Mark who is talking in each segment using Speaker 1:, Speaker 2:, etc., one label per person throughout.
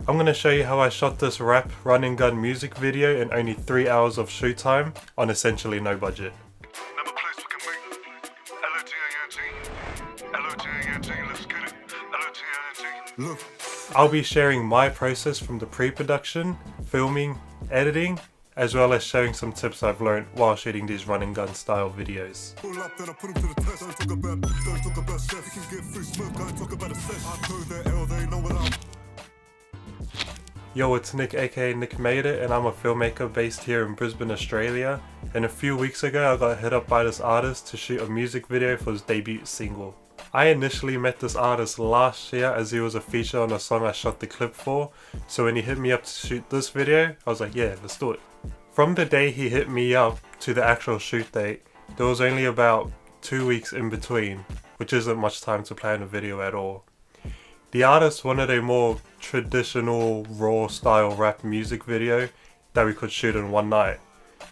Speaker 1: I'm going to show you how I shot this rap run and gun music video in only 3 hours of shoot time on essentially no budget. I'll be sharing my process from the pre-production, filming, editing, as well as showing some tips I've learned while shooting these run and gun style videos. Yo, it's Nick aka Nick Made It, and I'm a filmmaker based here in Brisbane, Australia. And a few weeks ago I got hit up by this artist to shoot a music video for his debut single. I initially met this artist last year as he was a feature on a song I shot the clip for, so when he hit me up to shoot this video, I was like, yeah, let's do it. From the day he hit me up to the actual shoot date, there was only about 2 weeks in between, which isn't much time to plan a video at all. The artist wanted a more traditional raw style rap music video that we could shoot in one night.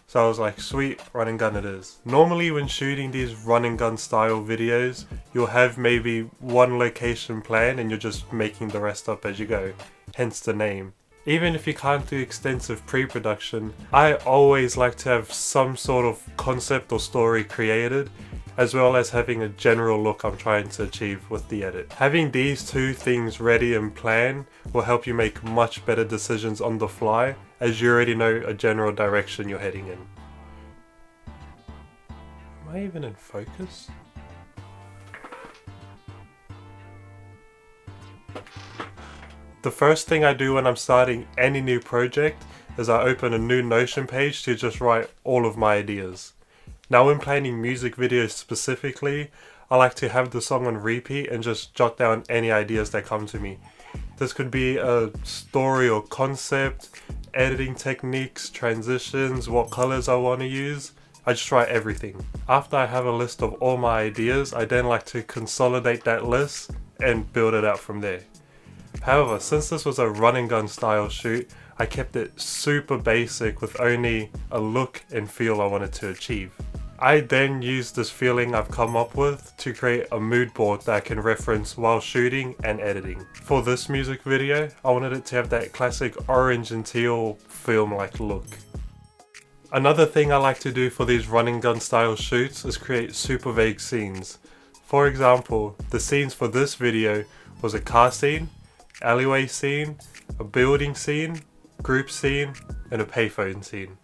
Speaker 1: So I was like, sweet, run and gun it is. Normally when shooting these run and gun style videos, you'll have maybe one location planned and you're just making the rest up as you go, hence the name. Even if you can't do extensive pre-production, I always like to have some sort of concept or story created, as well as having a general look I'm trying to achieve with the edit. Having these two things ready and planned will help you make much better decisions on the fly, as you already know a general direction you're heading in. Am I even in focus? The first thing I do when I'm starting any new project is I open a new Notion page to just write all of my ideas. Now when planning music videos specifically, I like to have the song on repeat and just jot down any ideas that come to me. This could be a story or concept, editing techniques, transitions, what colors I want to use. I just write everything. After I have a list of all my ideas, I then like to consolidate that list and build it out from there. However, since this was a run and gun style shoot, I kept it super basic with only a look and feel I wanted to achieve. I then used this feeling I've come up with to create a mood board that I can reference while shooting and editing. For this music video, I wanted it to have that classic orange and teal film-like look. Another thing I like to do for these run and gun style shoots is create super vague scenes. For example, the scenes for this video was a car scene, alleyway scene, a building scene, group scene, and a payphone scene.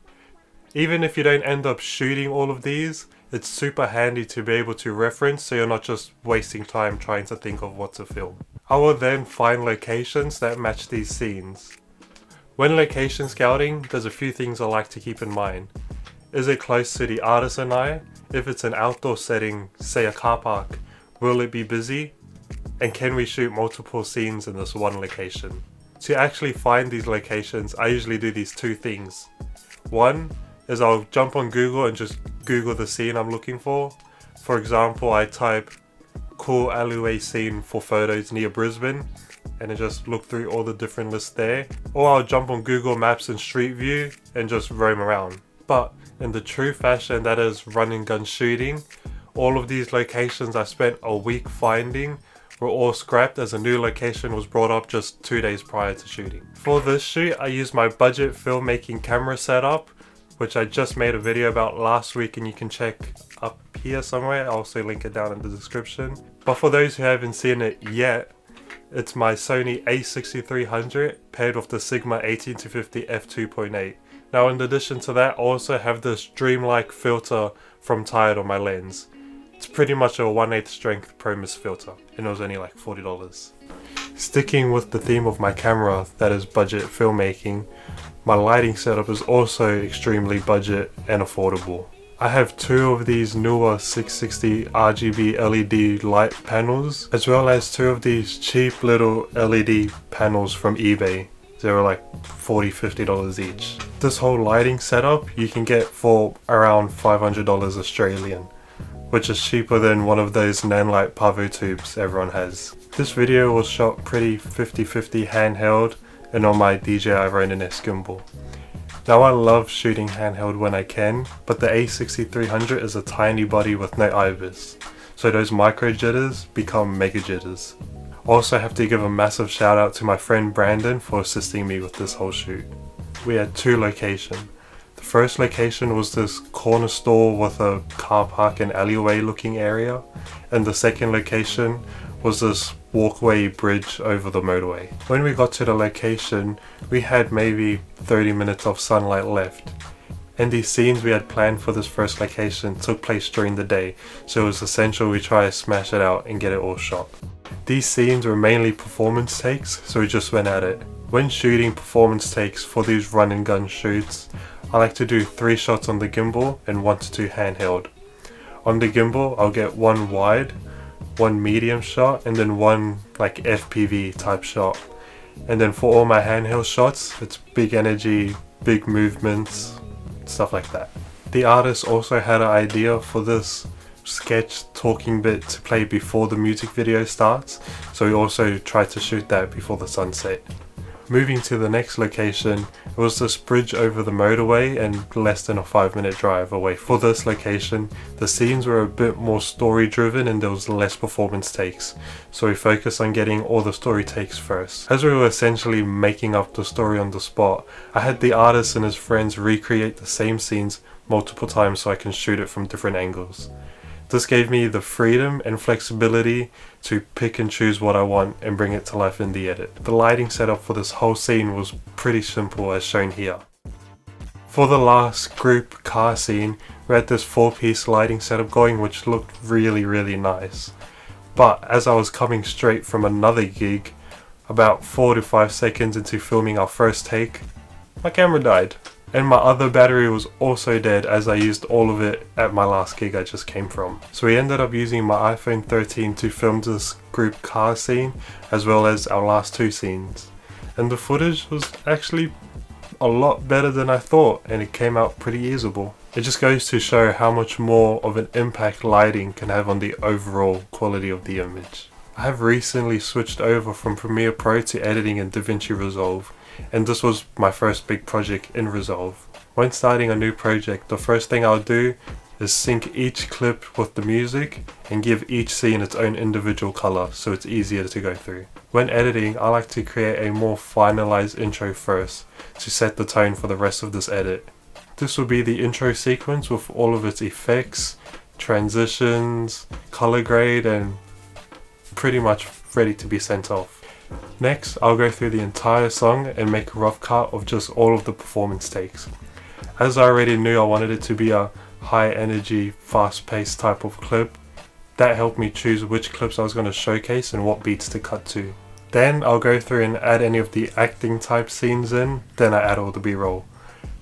Speaker 1: Even if you don't end up shooting all of these, it's super handy to be able to reference so you're not just wasting time trying to think of what to film. I will then find locations that match these scenes. When location scouting, there's a few things I like to keep in mind. Is it close to the artisan eye? If it's an outdoor setting, say a car park, will it be busy? And can we shoot multiple scenes in this one location? To actually find these locations, I usually do these two things. One is I'll jump on Google and just Google the scene I'm looking for. For example, I type cool alleyway scene for photos near Brisbane and then just look through all the different lists there. Or I'll jump on Google Maps and Street View and just roam around. But in the true fashion that is run and gun shooting, all of these locations I spent a week finding were all scrapped as a new location was brought up just 2 days prior to shooting. For this shoot, I used my budget filmmaking camera setup, which I just made a video about last week and you can check up here somewhere. I'll also link it down in the description. But for those who haven't seen it yet, it's my Sony a6300 paired with the Sigma 18-50 f2.8. Now in addition to that, I also have this dreamlike filter from Tide on my lens. It's pretty much a 1/8 strength Pro Mist filter and it was only like $40. Sticking with the theme of my camera, that is budget filmmaking, my lighting setup is also extremely budget and affordable. I have two of these newer 660 RGB LED light panels, as well as two of these cheap little LED panels from eBay. They were like $40–50 each. This whole lighting setup you can get for around $500 Australian, which is cheaper than one of those Nanlite Pavo tubes everyone has. This video was shot pretty 50/50 handheld and on my DJI Ronin S gimbal. Now I love shooting handheld when I can, but the a6300 is a tiny body with no IBIS, so those micro jitters become mega jitters. Also have to give a massive shout out to my friend Brandon for assisting me with this whole shoot. We had 2 locations. The first location was this corner store with a car park and alleyway looking area, and the second location was this walkway bridge over the motorway. When we got to the location, we had maybe 30 minutes of sunlight left. And these scenes we had planned for this first location took place during the day, so it was essential we try to smash it out and get it all shot. These scenes were mainly performance takes, so we just went at it. When shooting performance takes for these run and gun shoots, I like to do 3 shots on the gimbal and 1 to 2 handheld. On the gimbal, I'll get 1 wide, 1 medium shot, and then 1 like FPV type shot. And then for all my handheld shots, it's big energy, big movements, stuff like that. The artist also had an idea for this sketch talking bit to play before the music video starts, so we also tried to shoot that before the sunset. Moving to the next location, it was this bridge over the motorway and less than a 5-minute drive away. For this location, the scenes were a bit more story driven and there was less performance takes, so we focused on getting all the story takes first. As we were essentially making up the story on the spot, I had the artist and his friends recreate the same scenes multiple times so I can shoot it from different angles. This gave me the freedom and flexibility to pick and choose what I want and bring it to life in the edit. The lighting setup for this whole scene was pretty simple as shown here. For the last group car scene, we had this 4-piece lighting setup going which looked really nice. But as I was coming straight from another gig, about 4 to 5 seconds into filming our first take, my camera died. And my other battery was also dead as I used all of it at my last gig I just came from. So we ended up using my iPhone 13 to film this group car scene as well as our last 2 scenes. And the footage was actually a lot better than I thought and it came out pretty usable. It just goes to show how much more of an impact lighting can have on the overall quality of the image. I have recently switched over from Premiere Pro to editing in DaVinci Resolve, and this was my first big project in Resolve. When starting a new project, the first thing I'll do is sync each clip with the music and give each scene its own individual color so it's easier to go through. When editing, I like to create a more finalized intro first to set the tone for the rest of this edit. This will be the intro sequence with all of its effects, transitions, color grade, and pretty much ready to be sent off. Next, I'll go through the entire song and make a rough cut of just all of the performance takes. As I already knew I wanted it to be a high energy, fast paced type of clip, that helped me choose which clips I was going to showcase and what beats to cut to. Then I'll go through and add any of the acting type scenes in, then I add all the B-roll.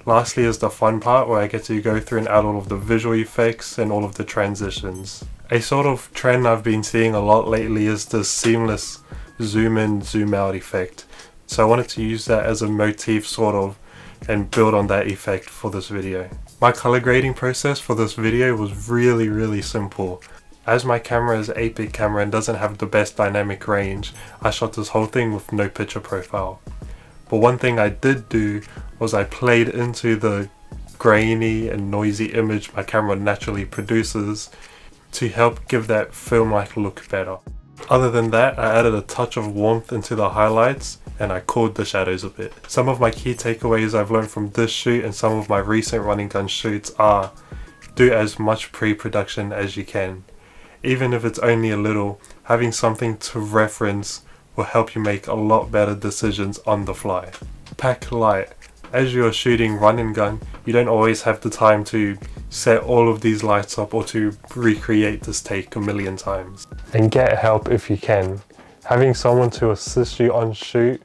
Speaker 1: Lastly is the fun part where I get to go through and add all of the visual effects and all of the transitions. A sort of trend I've been seeing a lot lately is this seamless zoom in, zoom out effect. So I wanted to use that as a motif sort of and build on that effect for this video. My color grading process for this video was really simple. As my camera is an 8-bit camera and doesn't have the best dynamic range, I shot this whole thing with no picture profile. But one thing I did do was I played into the grainy and noisy image my camera naturally produces to help give that film-like look better. Other than that, I added a touch of warmth into the highlights and I cooled the shadows a bit. Some of my key takeaways I've learned from this shoot and some of my recent running gun shoots are: do as much pre-production as you can. Even if it's only a little, having something to reference will help you make a lot better decisions on the fly. Pack light. As you are shooting run and gun, you don't always have the time to set all of these lights up or to recreate this take a million times. And get help if you can. Having someone to assist you on shoot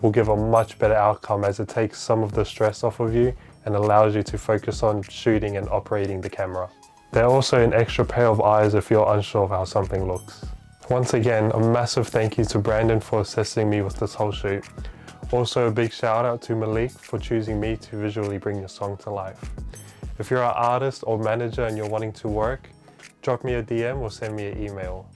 Speaker 1: will give a much better outcome as it takes some of the stress off of you and allows you to focus on shooting and operating the camera. They're also an extra pair of eyes if you're unsure of how something looks. Once again, a massive thank you to Brandon for assisting me with this whole shoot. Also a big shout out to Malik for choosing me to visually bring your song to life. If you're an artist or manager and you're wanting to work, drop me a DM or send me an email.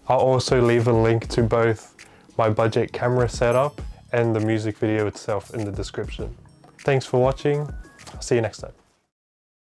Speaker 1: I'll also leave a link to both my budget camera setup and the music video itself in the description. Thanks for watching. I'll see you next time.